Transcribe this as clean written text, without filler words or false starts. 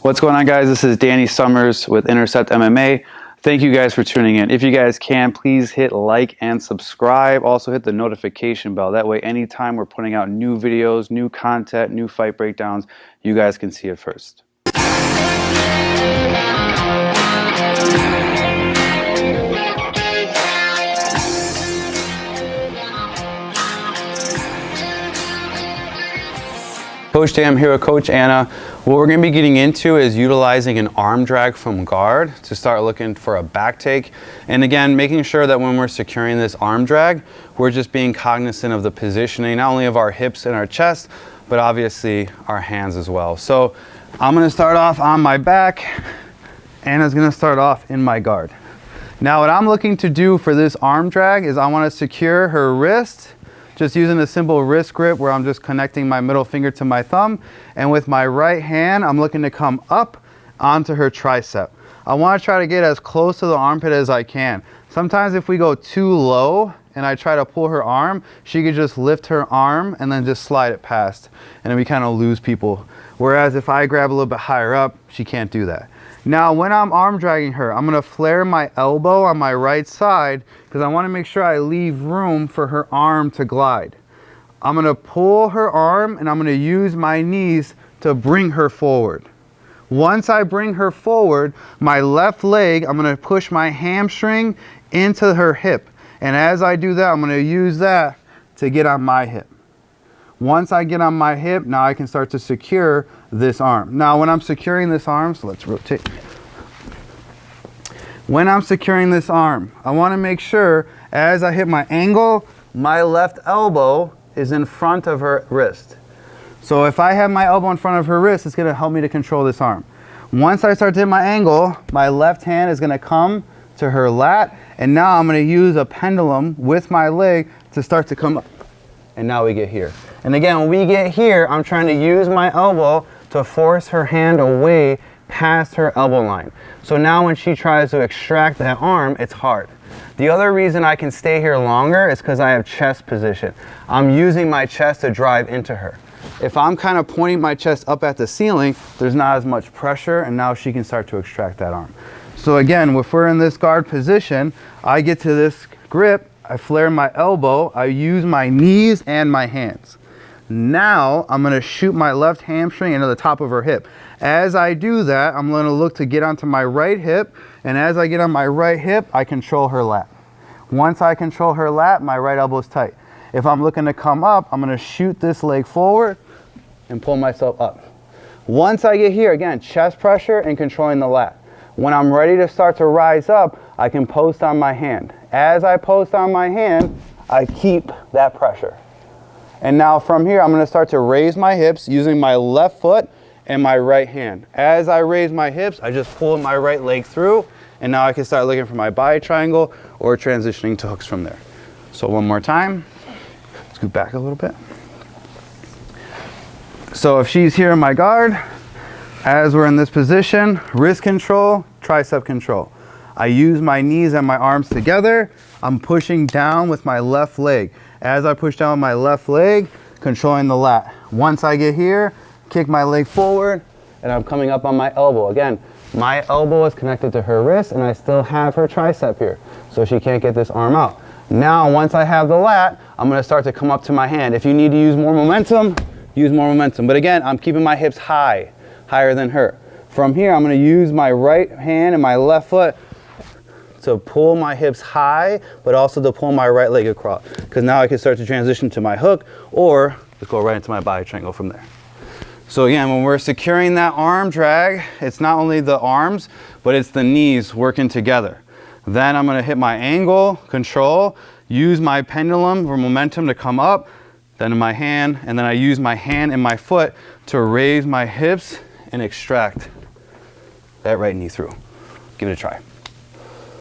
What's going on, guys? This is Danny Summers with Intercept MMA. Thank you guys for tuning in. If you guys can, please hit like and subscribe. Also hit the notification bell. That way, anytime we're putting out new videos, new content, new fight breakdowns, you guys can see it first. Coach Dan here with Coach Anna. What we're going to be getting into is utilizing an arm drag from guard to start looking for a back take. And again, making sure that when we're securing this arm drag, we're just being cognizant of the positioning, not only of our hips and our chest, but obviously our hands as well. So I'm going to start off on my back. Anna's going to start off in my guard. Now what I'm looking to do for this arm drag is I want to secure her wrist, just using a simple wrist grip where I'm just connecting my middle finger to my thumb. And with my right hand, I'm looking to come up onto her tricep. I want to try to get as close to the armpit as I can. Sometimes if we go too low and I try to pull her arm, she could just lift her arm and then just slide it past. And then we kind of lose people. Whereas if I grab a little bit higher up, she can't do that. Now, when I'm arm dragging her, I'm gonna flare my elbow on my right side because I wanna make sure I leave room for her arm to glide. I'm gonna pull her arm and I'm gonna use my knees to bring her forward. Once I bring her forward, my left leg, I'm gonna push my hamstring into her hip. And as I do that, I'm gonna use that to get on my hip. Once I get on my hip, now I can start to secure this arm. Now when I'm securing this arm, so let's rotate. When I'm securing this arm, I want to make sure as I hit my angle, my left elbow is in front of her wrist. So if I have my elbow in front of her wrist, it's going to help me to control this arm. Once I start to hit my angle, my left hand is going to come to her lat, and now I'm going to use a pendulum with my leg to start to come up. And now we get here. And again, when we get here, I'm trying to use my elbow to force her hand away past her elbow line. So now when she tries to extract that arm, it's hard. The other reason I can stay here longer is because I have chest position. I'm using my chest to drive into her. If I'm kind of pointing my chest up at the ceiling, there's not as much pressure, and now she can start to extract that arm. So again, if we're in this guard position, I get to this grip, I flare my elbow, I use my knees and my hands. Now I'm gonna shoot my left hamstring into the top of her hip. As I do that, I'm gonna look to get onto my right hip, and as I get on my right hip, I control her lat. Once I control her lat, my right elbow is tight. If I'm looking to come up, I'm gonna shoot this leg forward and pull myself up. Once I get here, again, chest pressure and controlling the lat. When I'm ready to start to rise up, I can post on my hand. As I post on my hand, I keep that pressure. And now from here, I'm gonna start to raise my hips using my left foot and my right hand. As I raise my hips, I just pull my right leg through, and now I can start looking for my body triangle or transitioning to hooks from there. So one more time, scoot back a little bit. So if she's here in my guard, as we're in this position, wrist control, tricep control. I use my knees and my arms together. I'm pushing down with my left leg. As I push down my left leg, controlling the lat. Once I get here, kick my leg forward, and I'm coming up on my elbow. Again, my elbow is connected to her wrist, and I still have her tricep here, so she can't get this arm out. Now, once I have the lat, I'm gonna start to come up to my hand. If you need to use more momentum, use more momentum. But again, I'm keeping my hips high, higher than her. From here, I'm gonna use my right hand and my left foot to pull my hips high, but also to pull my right leg across. Because now I can start to transition to my hook or to go right into my body triangle from there. So again, when we're securing that arm drag, it's not only the arms, but it's the knees working together. Then I'm gonna hit my angle, control, use my pendulum for momentum to come up, then in my hand, and then I use my hand and my foot to raise my hips and extract that right knee through. Give it a try.